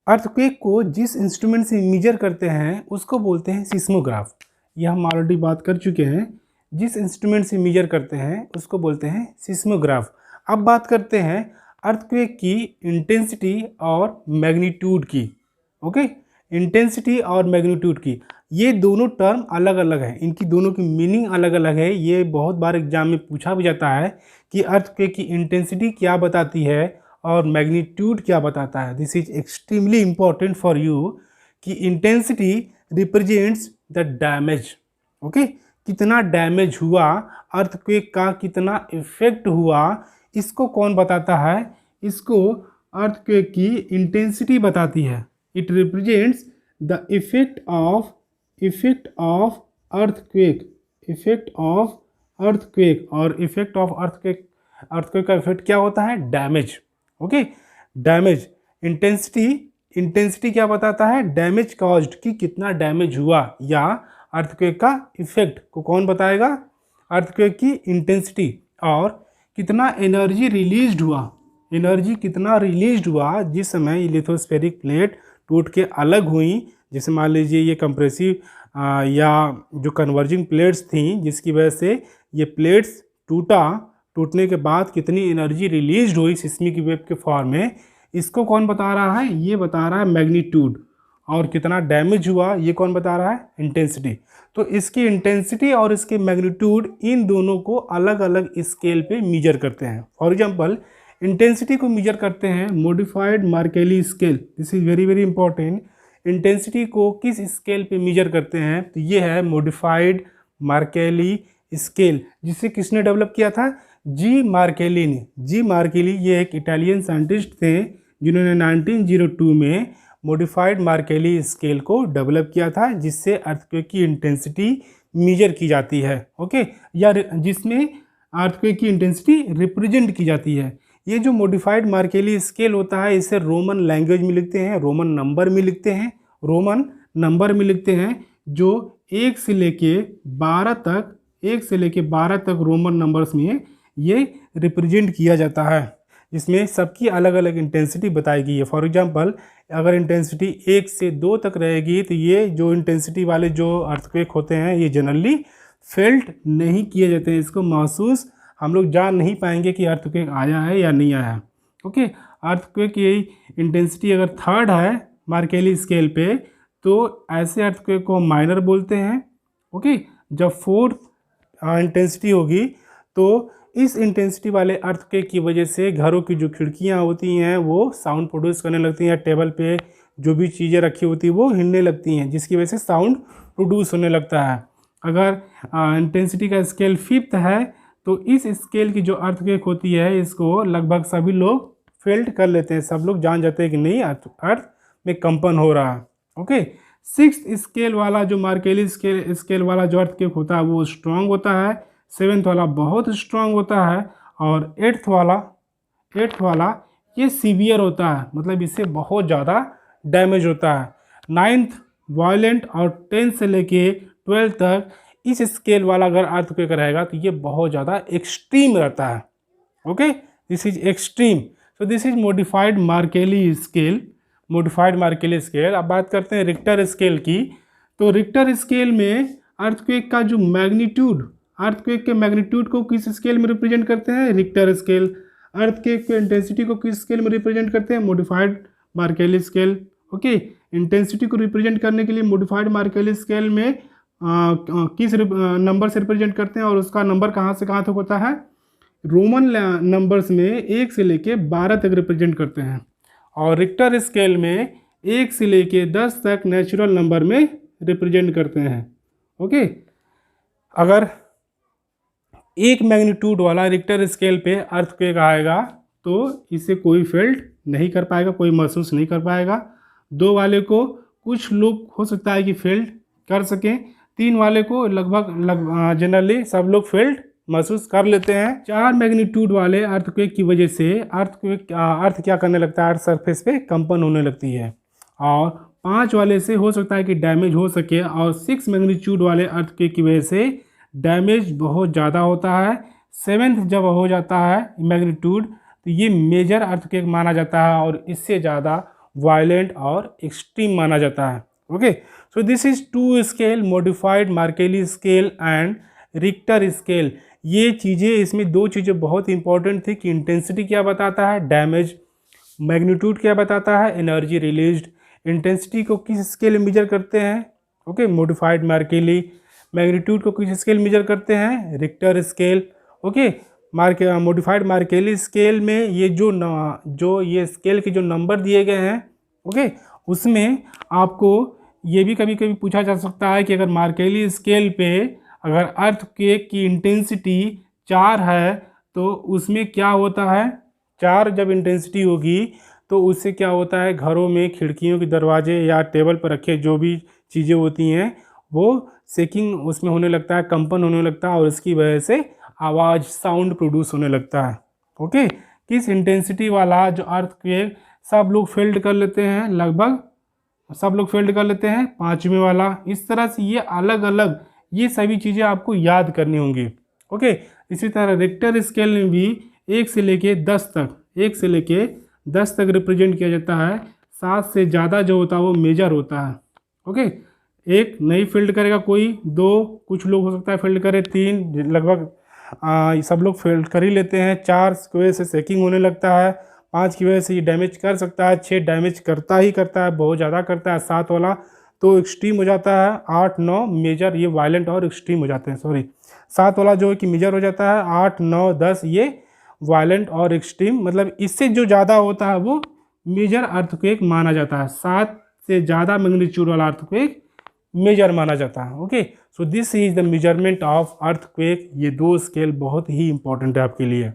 Earthquake को जिस instrument से मेजर करते हैं उसको बोलते हैं सिस्मोग्राफ। यह हम ऑलरेडी बात कर चुके हैं। जिस इंस्ट्रूमेंट से मेजर करते हैं उसको बोलते हैं सिस्मोग्राफ। अब बात करते हैं अर्थक्वेक की इंटेंसिटी और मैग्नीट्यूड की। ओके, इंटेंसिटी और मैग्नीट्यूड की ये दोनों टर्म अलग अलग हैं, इनकी दोनों की मीनिंग अलग अलग है। ये बहुत बार एग्जाम में पूछा भी जाता है कि अर्थक्वेक की इंटेंसिटी क्या बताती है और मैग्नीट्यूड क्या बताता है। This is extremely important for you कि intensity represents the damage. Okay, कितना डैमेज हुआ, अर्थक्वेक का कितना इफेक्ट हुआ, इसको कौन बताता है? इसको अर्थक्वेक की इंटेंसिटी बताती है। It represents the effect of earthquake, effect of earthquake. और इफेक्ट ऑफ अर्थक्वेक का इफेक्ट क्या होता है? डैमेज। Okay, damage. इंटेंसिटी क्या बताता है? डैमेज कॉज्ड, कि कितना डैमेज हुआ। या अर्थक्वेक का इफेक्ट को कौन बताएगा? अर्थक्वेक की इंटेंसिटी। और कितना एनर्जी रिलीज्ड हुआ, एनर्जी कितना रिलीज्ड हुआ जिस समय ये लिथोस्फेरिक प्लेट टूट के अलग हुई। जैसे मान लीजिए ये कंप्रेसिव या जो कन्वर्जिंग प्लेट्स थी जिसकी वजह से ये प्लेट्स टूटने के बाद कितनी एनर्जी रिलीज्ड हुई सिस्मिक वेव के फॉर्म में, इसको कौन बता रहा है? ये बता रहा है मैग्नीट्यूड। और कितना डैमेज हुआ ये कौन बता रहा है? इंटेंसिटी। तो इसकी इंटेंसिटी और इसके मैग्नीट्यूड, इन दोनों को अलग अलग स्केल पे मेजर करते हैं। फॉर एग्जांपल, इंटेंसिटी को मेजर करते हैं modified Mercalli scale. This is very very important. Intensity को किस स्केल पे मेजर करते हैं? तो ये है मॉडिफाइड मार्केली स्केल, जिसे किसने डेवलप किया था? जी मार्केली ने। जी मार्केली ये एक इटालियन साइंटिस्ट थे जिन्होंने 1902 में मॉडिफाइड मार्केली स्केल को डेवलप किया था, जिससे अर्थक्वेक की इंटेंसिटी मेजर की जाती है। ओके, या जिसमें अर्थक्वेक की इंटेंसिटी रिप्रेजेंट की जाती है। ये जो मॉडिफाइड मार्केली स्केल होता है इसे रोमन लैंग्वेज में लिखते हैं, रोमन नंबर में लिखते हैं, रोमन नंबर में लिखते हैं, जो 1 से लेके 12 तक रोमन नंबर्स में ये रिप्रेजेंट किया जाता है, जिसमें सबकी अलग अलग इंटेंसिटी बताई गई है। फॉर एग्जांपल, अगर इंटेंसिटी 1 से 2 तक रहेगी तो ये जो इंटेंसिटी वाले जो अर्थक्वेक होते हैं ये जनरली फेल्ट नहीं किए जाते हैं। इसको महसूस हम लोग जान नहीं पाएंगे कि अर्थक्वेक आया है या नहीं आया है। ओके, अर्थक्वेक की इंटेंसिटी अगर 3rd है मार्केली स्केल पे तो ऐसे अर्थक्वेक को माइनर बोलते हैं। ओके, जब 4th इंटेंसिटी होगी तो इस इंटेंसिटी वाले अर्थक्वेक की वजह से घरों की जो खिड़कियां होती हैं वो साउंड प्रोड्यूस करने लगती हैं, टेबल पे जो भी चीज़ें रखी होती हैं वो हिलने लगती हैं, जिसकी वजह से साउंड प्रोड्यूस होने लगता है। अगर इंटेंसिटी का स्केल 5th है तो इस स्केल की जो अर्थक्वेक होती है इसको लगभग सभी लोग फेल्ट कर लेते हैं, सब लोग जान जाते हैं कि नहीं अर्थ में कंपन हो रहा है। ओके, 6th स्केल वाला जो मार्केली स्केल वाला जो अर्थक्वेक होता है वो स्ट्रांग होता है, 7th वाला बहुत स्ट्रांग होता है, और 8th वाला ये सीवियर होता है, मतलब इससे बहुत ज़्यादा डैमेज होता है। 9th वायलेंट, और 10th से लेके 12th तक इस स्केल वाला अगर अर्थक्वेक रहेगा तो ये बहुत ज़्यादा एक्सट्रीम रहता है। Okay, this is extreme. So this is modified Mercalli scale, modified Mercalli scale. अब बात करते हैं रिक्टर स्केल की। तो रिक्टर स्केल में अर्थक्वेक का जो मैग्नीट्यूड, अर्थक्वेक के मैग्नीट्यूड को किस स्केल में रिप्रेजेंट करते हैं? Richter scale. अर्थक्वेक के इंटेंसिटी को किस स्केल में रिप्रेजेंट करते हैं? Modified Mercalli scale. Okay, intensity को रिप्रेजेंट करने के लिए मॉडिफाइड मार्केली स्केल में किस नंबर से रिप्रेजेंट करते हैं, और उसका नंबर कहाँ से कहाँ तक होता है? रोमन नंबर्स में 1 से लेके 12 तक रिप्रेजेंट करते हैं, और रिक्टर स्केल में 1 से लेके 10 तक नेचुरल नंबर में रिप्रेजेंट करते हैं। ओके, अगर एक मैग्नीट्यूड वाला रिक्टर स्केल पे अर्थक्वेक आएगा तो इसे कोई फेल्ट नहीं कर पाएगा, कोई महसूस नहीं कर पाएगा। 2 वाले को कुछ लोग हो सकता है कि फेल्ट कर सकें, 3 वाले को लगभग जनरली सब लोग फेल्ट महसूस कर लेते हैं। 4 मैग्नीट्यूड वाले अर्थक्वेक की वजह से अर्थ क्या करने लगता है? अर्थ सरफेस पे कंपन होने लगती है, और 5 वाले से हो सकता है कि डैमेज हो सके, और 6 मैग्नीट्यूड वाले अर्थक्वेक की वजह से डैमेज बहुत ज़्यादा होता है। 7th जब हो जाता है मैग्नीट्यूड तो ये मेजर अर्थक्वेक माना जाता है, और इससे ज़्यादा वायलेंट और एक्सट्रीम माना जाता है। Okay, so this is 2 scale, modified Mercalli scale and Richter scale. ये चीज़ें, इसमें 2 चीज़ें बहुत इंपॉर्टेंट थी कि इंटेंसिटी क्या बताता है, डैमेज, मैग्नीट्यूड क्या बताता है, एनर्जी रिलीज्ड। इंटेंसिटी को किस स्केल में मेजर करते हैं, ओके, मॉडिफाइड मार्केली। मैग्नीट्यूड को किस स्केल मेजर करते हैं, Richter scale. Okay, modified Mercalli scale में ये जो ये स्केल के जो नंबर दिए गए हैं, ओके, उसमें आपको ये भी कभी कभी पूछा जा सकता है कि अगर मार्केली स्केल पे अगर अर्थक्वेक की इंटेंसिटी 4 है तो उसमें क्या होता है, 4 जब इंटेंसिटी होगी तो उससे क्या होता है, घरों में खिड़कियों के दरवाजे या टेबल पर रखे जो भी चीज़ें होती हैं वो शेकिंग उसमें होने लगता है, कंपन होने लगता है और इसकी वजह से आवाज़, साउंड प्रोड्यूस होने लगता है। ओके, किस इंटेंसिटी वाला जो अर्थक्वेक सब लोग फील्ड कर लेते हैं, लगभग सब लोग फील्ड कर लेते हैं, 5वें वाला। इस तरह से ये अलग अलग ये सभी चीज़ें आपको याद करनी होंगी। ओके, इसी तरह रिक्टर स्केल में भी 1 से लेके 10 तक, 1 से लेके 10 तक रिप्रेजेंट किया जाता है। 7 से ज़्यादा जो होता है वो मेजर होता है। ओके, 1 नहीं फील्ड करेगा कोई, 2 कुछ लोग हो सकता है फील्ड करे, 3 लगभग सब लोग फील्ड कर ही लेते हैं, 4 की वजह से शेकिंग होने लगता है, 5 की वजह से ये डैमेज कर सकता है, 6 डैमेज करता ही करता है, बहुत ज़्यादा करता है, 7 वाला तो एक्सट्रीम हो जाता है, 8, 9 मेजर, ये वायलेंट और एक्सट्रीम हो जाते हैं, सॉरी 7 वाला जो है कि मेजर हो जाता है, 8, 9, 10 ये वायलेंट और एक्सट्रीम, मतलब इससे जो ज़्यादा होता है वो मेजर अर्थक्वेक माना जाता है। 7 से ज़्यादा मैग्नीट्यूड वाला अर्थक्वेक मेजर माना जाता है। Okay, so this is the measurement of earthquake. ये 2 स्केल बहुत ही इंपॉर्टेंट है आपके लिए।